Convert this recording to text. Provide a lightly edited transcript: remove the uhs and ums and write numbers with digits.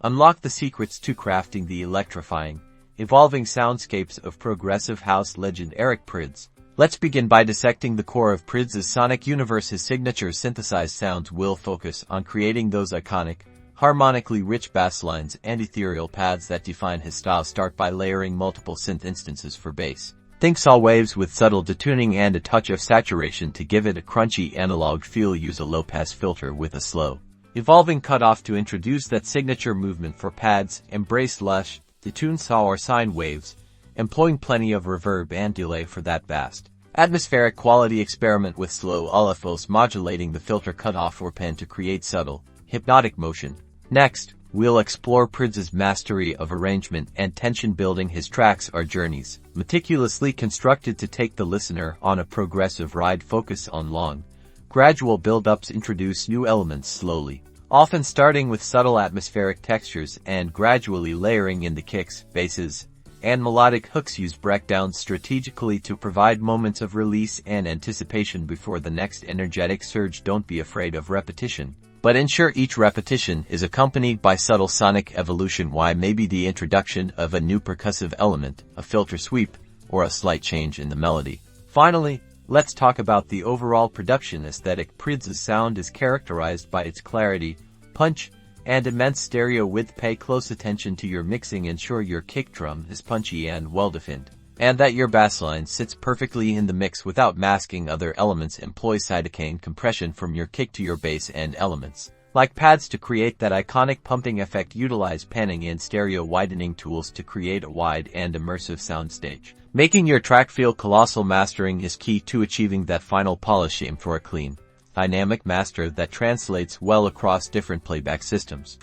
Unlock the secrets to crafting the electrifying, evolving soundscapes of progressive house legend Eric Prydz. Let's begin by dissecting the core of Prydz's sonic universe. His signature synthesized sounds will focus on creating those iconic, harmonically rich bass lines and ethereal pads that define his style. Start by layering multiple synth instances for bass. Think saw waves with subtle detuning and a touch of saturation to give it a crunchy analog feel. Use a low-pass filter with a slow, evolving cutoff to introduce that signature movement for pads. Embrace lush, detuned saw or sine waves, employing plenty of reverb and delay for that vast, atmospheric quality. Experiment with slow LFOs, modulating the filter cutoff or pen to create subtle, hypnotic motion. Next, we'll explore Prydz's mastery of arrangement and tension building. His tracks are journeys, meticulously constructed to take the listener on a progressive ride. Focus on long, gradual build-ups. Introduce new elements slowly, often starting with subtle atmospheric textures and gradually layering in the kicks, basses, and melodic hooks. Use breakdowns strategically to provide moments of release and anticipation before the next energetic surge. Don't be afraid of repetition, but ensure each repetition is accompanied by subtle sonic evolution. Why? Maybe the introduction of a new percussive element, a filter sweep, or a slight change in the melody. Finally, let's talk about the overall production aesthetic. Prydz's sound is characterized by its clarity, punch, and immense stereo width. Pay close attention to your mixing. Ensure your kick drum is punchy and well-defined, and that your bassline sits perfectly in the mix without masking other elements. Employ cytokine compression from your kick to your bass and elements, like pads, to create that iconic pumping effect. Utilize panning and stereo widening tools to create a wide and immersive soundstage, making your track feel colossal. Mastering is key to achieving that final polish. Aim for a clean, dynamic master that translates well across different playback systems.